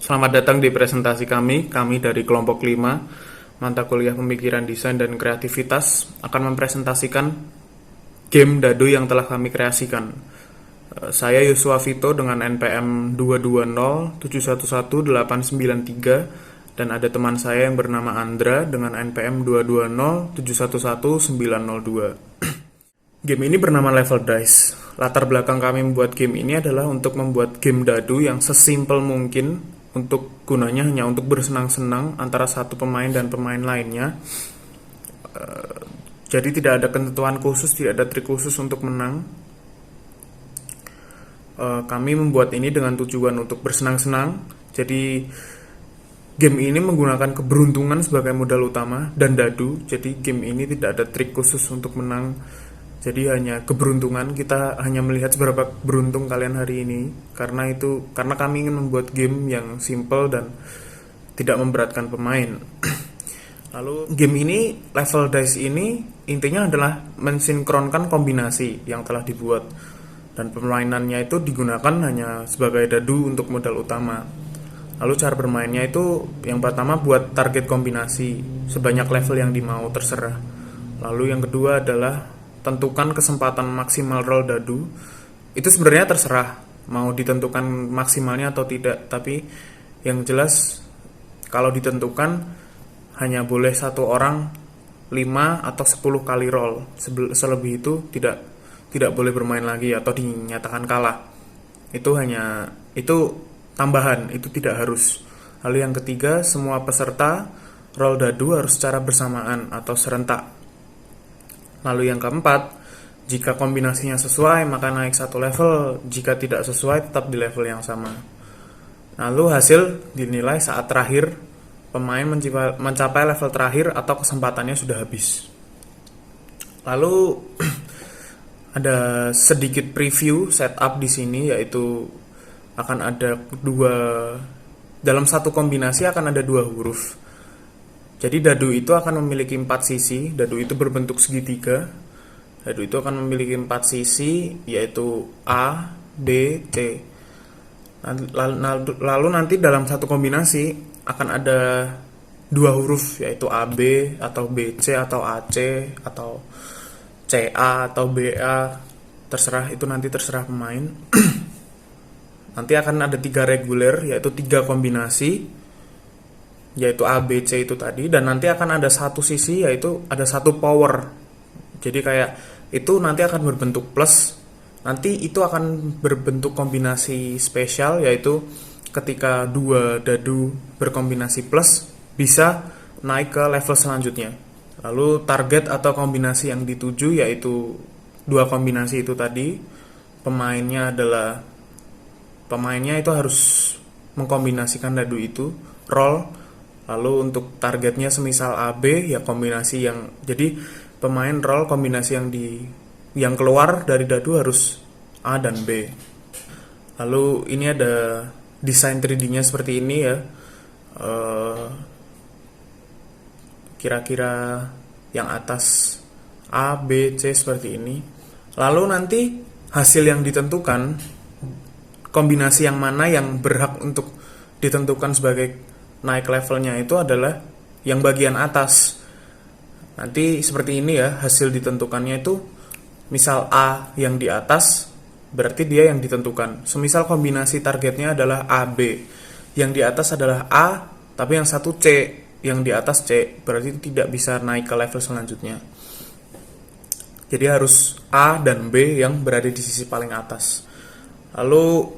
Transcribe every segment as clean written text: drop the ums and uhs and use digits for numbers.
Selamat datang di presentasi kami dari kelompok 5, mata kuliah pemikiran desain dan kreativitas akan mempresentasikan game dadu yang telah kami kreasikan. Saya Yosua Vito dengan NPM 220711893 dan ada teman saya yang bernama Andra dengan NPM 220711902. Game ini bernama Level Dice. Latar belakang kami membuat game ini adalah untuk membuat game dadu yang sesimpel mungkin, untuk gunanya hanya untuk bersenang-senang antara satu pemain dan pemain lainnya. Jadi tidak ada ketentuan khusus, tidak ada trik khusus untuk menang. Kami membuat ini dengan tujuan untuk bersenang-senang. Jadi game ini menggunakan keberuntungan sebagai modal utama dan dadu. Jadi game ini tidak ada trik khusus untuk menang. Jadi hanya keberuntungan, kita hanya melihat seberapa beruntung kalian hari ini. Karena kami ingin membuat game yang simple dan tidak memberatkan pemain. Lalu game ini, Level Dice ini intinya adalah mensinkronkan kombinasi yang telah dibuat, dan permainannya itu digunakan hanya sebagai dadu untuk modal utama. Lalu cara bermainnya itu, yang pertama buat target kombinasi sebanyak level yang dimau, terserah. Lalu yang kedua adalah tentukan kesempatan maksimal roll dadu. Itu sebenarnya terserah mau ditentukan maksimalnya atau tidak, tapi yang jelas kalau ditentukan hanya boleh satu orang 5 atau 10 kali roll. Selebih itu tidak boleh bermain lagi atau dinyatakan kalah. Itu tambahan, itu tidak harus. Lalu yang ketiga, semua peserta roll dadu harus secara bersamaan atau serentak. Lalu yang keempat, jika kombinasinya sesuai maka naik satu level, jika tidak sesuai tetap di level yang sama. Lalu hasil dinilai saat terakhir pemain mencapai level terakhir atau kesempatannya sudah habis. Lalu ada sedikit preview setup di sini, yaitu akan ada dalam satu kombinasi akan ada 2 huruf. Jadi dadu itu akan memiliki 4 sisi. Dadu itu berbentuk segitiga. Dadu itu akan memiliki 4 sisi, yaitu A, B, C. Lalu nanti dalam satu kombinasi akan ada 2 huruf, yaitu AB atau BC atau AC atau CA atau BA. Itu nanti terserah pemain. Nanti akan ada 3 reguler, yaitu 3 kombinasi, yaitu A, B, C itu tadi. Dan nanti akan ada satu sisi, yaitu ada satu power. Jadi kayak itu nanti akan berbentuk plus. Nanti itu akan berbentuk kombinasi spesial, yaitu ketika 2 dadu berkombinasi plus bisa naik ke level selanjutnya. Lalu target atau kombinasi yang dituju yaitu 2 kombinasi itu tadi. Pemainnya itu harus mengkombinasikan dadu itu, roll. Lalu untuk targetnya semisal AB, ya kombinasi yang, jadi pemain roll kombinasi yang keluar dari dadu harus A dan B. Lalu ini ada desain 3D-nya seperti ini ya. Kira-kira yang atas A, B, C seperti ini. Lalu nanti hasil yang ditentukan, kombinasi yang mana yang berhak untuk ditentukan sebagai naik levelnya itu adalah yang bagian atas. Nanti seperti ini ya, hasil ditentukannya itu misal A yang di atas, berarti dia yang ditentukan. Semisal kombinasi targetnya adalah AB, yang di atas adalah A, tapi yang satu C, yang di atas C, berarti tidak bisa naik ke level selanjutnya. Jadi harus A dan B yang berada di sisi paling atas. Lalu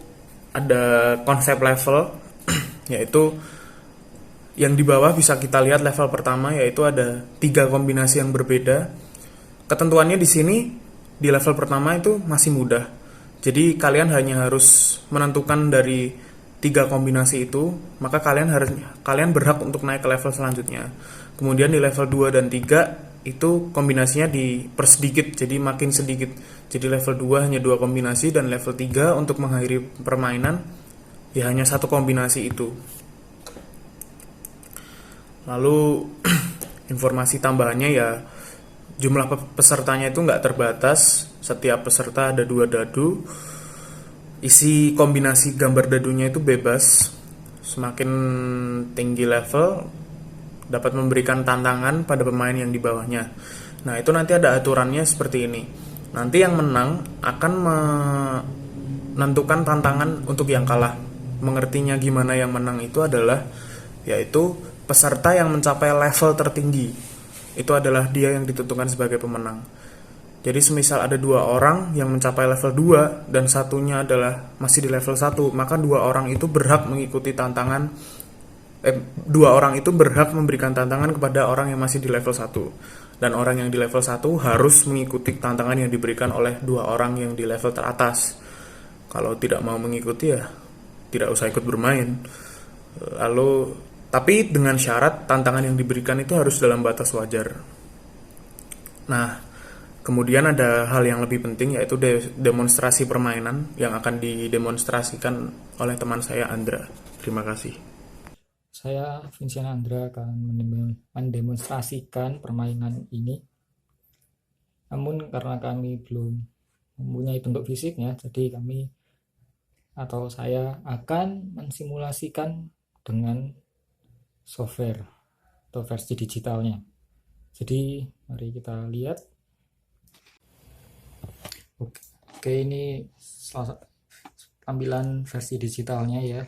ada konsep level, yaitu yang di bawah bisa kita lihat level pertama, yaitu ada 3 kombinasi yang berbeda. Ketentuannya di sini di level pertama itu masih mudah. Jadi kalian hanya harus menentukan dari 3 kombinasi itu, maka kalian berhak untuk naik ke level selanjutnya. Kemudian di level 2 dan 3 itu kombinasinya dipersedikit, jadi makin sedikit. Jadi level 2 hanya 2 kombinasi, dan level 3 untuk mengakhiri permainan ya hanya 1 kombinasi itu. Lalu informasi tambahannya ya, jumlah pesertanya itu nggak terbatas. Setiap peserta ada 2 dadu. Isi kombinasi gambar dadunya itu bebas. Semakin tinggi level dapat memberikan tantangan pada pemain yang di bawahnya. Nah, itu nanti ada aturannya seperti ini. Nanti yang menang akan menentukan tantangan untuk yang kalah. Mengertinya gimana yang menang itu adalah yaitu peserta yang mencapai level tertinggi. Itu adalah dia yang ditentukan sebagai pemenang. Jadi semisal ada 2 orang yang mencapai level 2 dan satunya adalah masih di level 1, maka 2 orang itu berhak mengikuti tantangan 2 orang itu berhak memberikan tantangan kepada orang yang masih di level 1. Dan orang yang di level 1 harus mengikuti tantangan yang diberikan oleh 2 orang yang di level teratas. Kalau tidak mau mengikuti ya tidak usah ikut bermain. Lalu tapi dengan syarat tantangan yang diberikan itu harus dalam batas wajar. Nah, kemudian ada hal yang lebih penting yaitu demonstrasi permainan yang akan didemonstrasikan oleh teman saya Andra. Terima kasih. Saya Vincent Andra akan mendemonstrasikan permainan ini. Namun karena kami belum mempunyai bentuk fisiknya, jadi kami atau saya akan mensimulasikan dengan software atau versi digitalnya. Jadi mari kita lihat. Oke, ini tampilan versi digitalnya ya.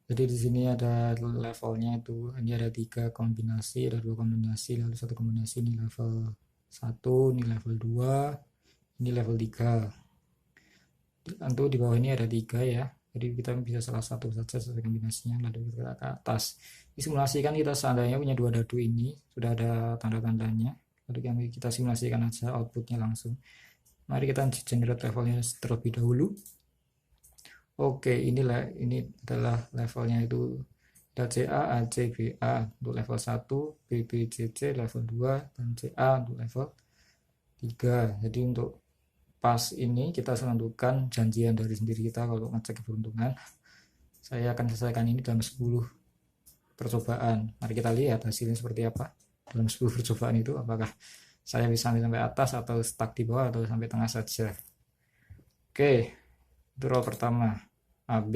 Jadi di sini ada levelnya itu, ini ada 3 kombinasi, ada 2 kombinasi, lalu 1 kombinasi. Ini level 1, ini level 2, ini level 3. Tentu di bawah ini ada 3 ya, jadi kita bisa salah satu saja sesuai kombinasinya, lalu kita ke atas. Disimulasikan kita seandainya punya 2 dadu ini, sudah ada tanda-tandanya, lalu kita simulasikan aja outputnya langsung. Mari kita generate levelnya terlebih dahulu. Oke, ini adalah levelnya itu ada CA, AC, BA untuk level 1, BB, CC level 2, dan CA untuk level 3. Jadi untuk pas ini kita tentukan janjian dari sendiri kita kalau ngecek keberuntungan. Saya akan selesaikan ini dalam 10 percobaan. Mari kita lihat hasilnya seperti apa. Dalam 10 percobaan itu apakah saya bisa sampai atas atau stuck di bawah atau sampai tengah saja. Oke. Itu roll pertama AB,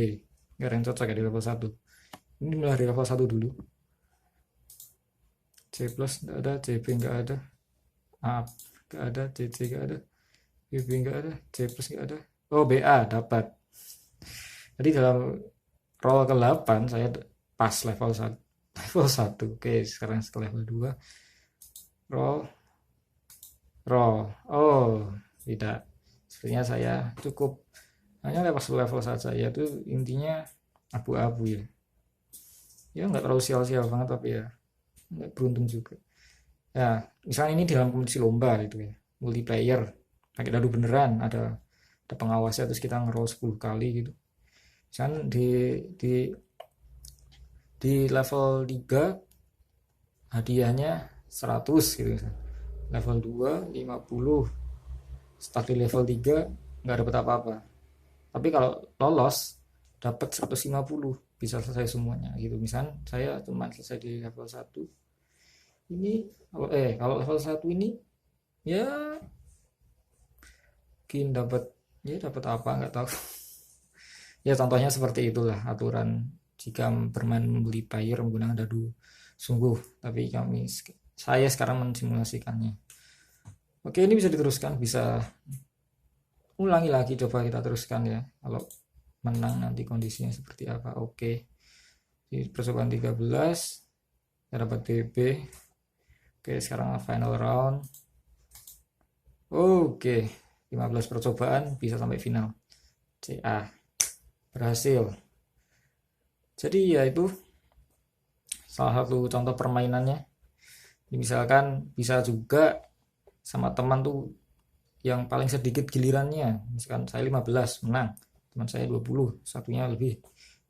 nggak ada yang cocok ya di level 1. Ini mulai dari level 1 dulu. C plus nggak ada, CB nggak ada, A nggak ada, CC nggak ada, BB nggak ada, C plus nggak ada. Oh, BA dapat. Jadi dalam roll ke-8 saya pas level 1. Level 1. Oke, sekarang setelah level 2 roll. Oh, tidak. Sebenarnya saya cukup hanya level saja, yaitu intinya abu-abu ya. Ya nggak terlalu sial-sial banget, tapi ya nggak beruntung juga. Ya, misalnya ini dalam kompetisi lomba gitu ya, multiplayer, pakai dadu beneran, ada pengawasnya, terus kita nge-roll 10 kali gitu. Misalnya di level 3 hadiahnya 100 gitu misalnya. Level 2 50. Start di level 3 nggak dapat apa-apa. Tapi kalau lolos dapat 150, bisa selesai semuanya gitu. Misal saya cuma selesai di level 1 ini, kalau level 1 ini ya mungkin dapat apa nggak tahu. Ya contohnya seperti itulah aturan jika bermain multiplayer menggunakan dadu sungguh, tapi saya sekarang mensimulasikannya. Oke, ini bisa diteruskan, bisa ulangi lagi, coba kita teruskan ya. Kalau menang nanti kondisinya seperti apa. Oke. Di percobaan 13 kita dapat BB. Oke, sekarang final round. Oke, 15 percobaan bisa sampai final. CA berhasil. Jadi ya itu salah satu contoh permainannya. Misalkan bisa juga sama teman tuh yang paling sedikit gilirannya, misalkan saya 15 menang, teman saya 20, satunya lebih,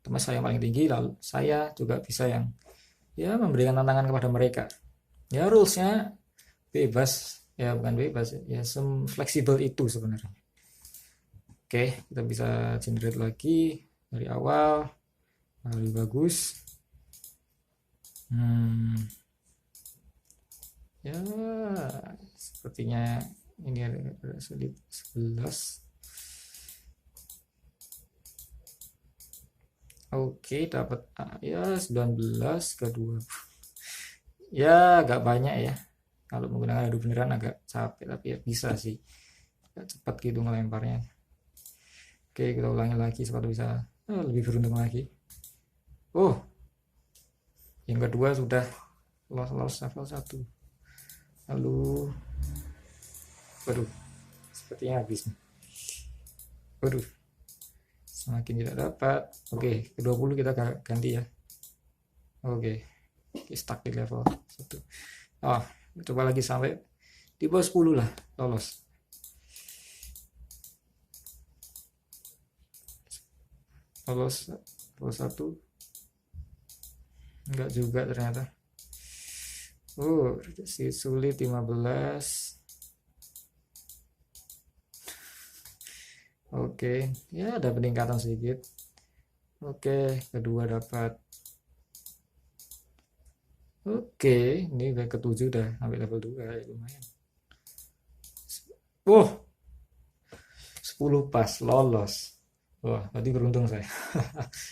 teman saya yang paling tinggi, lalu saya juga bisa yang ya memberikan tantangan kepada mereka. Ya rulesnya bebas, ya bukan bebas ya, fleksibel itu sebenarnya. Oke, kita bisa generate lagi dari awal, lebih bagus. Ya sepertinya ini ada sulit. 11. Oke, dapat ya 19 ke 2. Ya, agak banyak ya. Kalau menggunakan adu beneran agak capek, tapi ya bisa sih. Agak cepat gitu ngelemparnya. Oke, kita ulangi lagi supaya bisa lebih beruntung lagi. Oh, yang kedua sudah lolos level 1. Lalu, waduh, sepertinya habis nih. Waduh, semakin tidak dapat. Oke, ke 20 kita ganti ya. Oke, stuck di level 1. Oh, coba lagi sampai di bawah 10 lah, lolos. Lolos level 1. Enggak juga ternyata. Si sulit 15. Oke, ya ada peningkatan sedikit. Oke, kedua dapat. Oke, ini udah ke-7 udah sampai level 2 ya, lumayan. 10 pas lolos. Wah, berarti beruntung saya.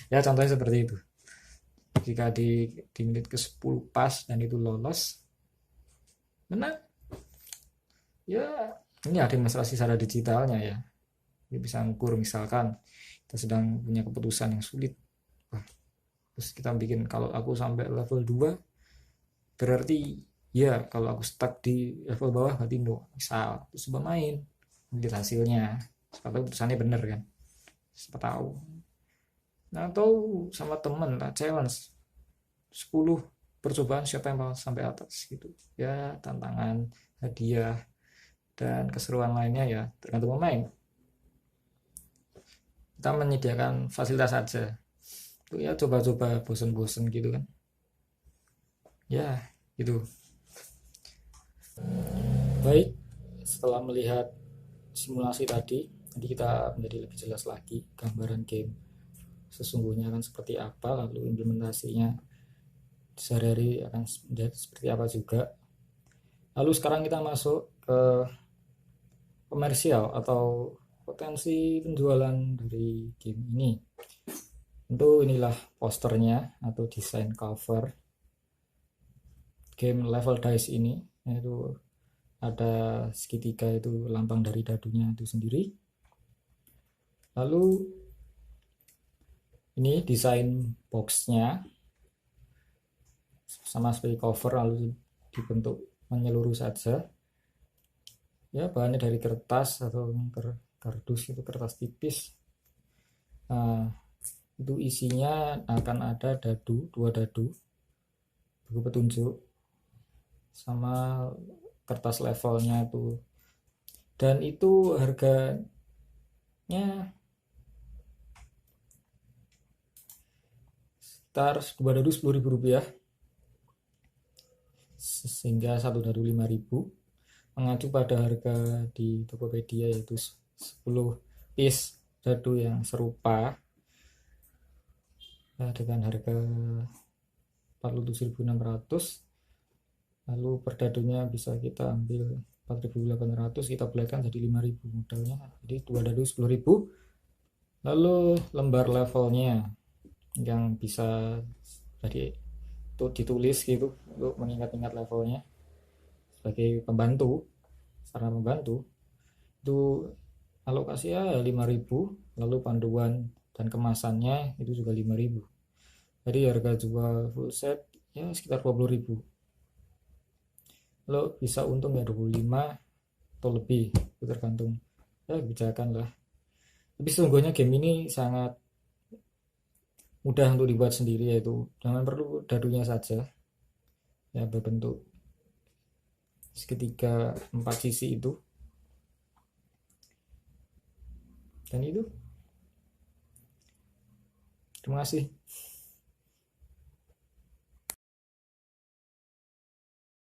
Ya contohnya seperti itu. Jika di menit ke-10 pas dan itu lolos, menang. Ya, ini ada demonstrasi secara digitalnya ya. Dia bisa ngukur misalkan kita sedang punya keputusan yang sulit. Wah, terus kita bikin kalau aku sampai level 2 berarti ya kalau aku stuck di level bawah berarti no, misal terus coba main lihat hasilnya siapa tahu keputusannya bener kan, siapa tahu. Nah, atau sama temen lah challenge 10 percobaan siapa yang sampai atas gitu ya, tantangan, hadiah, dan keseruan lainnya ya tergantung pemain. Kita menyediakan fasilitas saja tuh ya, coba-coba bosen-bosen gitu kan ya gitu. Baik, setelah melihat simulasi tadi, nanti kita menjadi lebih jelas lagi gambaran game sesungguhnya akan seperti apa, lalu implementasinya sehari-hari akan seperti apa juga. Lalu sekarang kita masuk ke komersial atau potensi penjualan dari game ini. Tentu inilah posternya atau desain cover game Level Dice ini, yaitu ada segitiga itu lambang dari dadunya itu sendiri. Lalu ini desain boxnya sama seperti cover, lalu dibentuk menyeluruh saja ya, bahannya dari kertas atau kardus, itu kertas tipis. Nah, itu isinya akan ada dua dadu buku petunjuk sama kertas levelnya itu, dan itu harganya sekitar 2 dadu Rp10.000 sehingga 1 dadu Rp5.000, mengacu pada harga di Tokopedia yaitu 10 piece dadu yang serupa dengan harga 47.600. lalu per dadunya bisa kita ambil 4.800, kita bulatkan jadi 5.000 modalnya, jadi 2 dadu 10.000. lalu lembar levelnya yang bisa jadi untuk ditulis gitu untuk mengingat-ingat levelnya sebagai pembantu, sarana pembantu, itu alokasi ya 5.000, lalu panduan dan kemasannya itu juga 5.000. jadi harga jual full set ya sekitar 20.000. lo bisa untung ya 25 atau lebih, itu tergantung ya kebijakan lah. Tapi sesungguhnya game ini sangat mudah untuk dibuat sendiri, yaitu jangan perlu dadunya saja ya, berbentuk segitiga 4 sisi itu, dan itu. Terima kasih.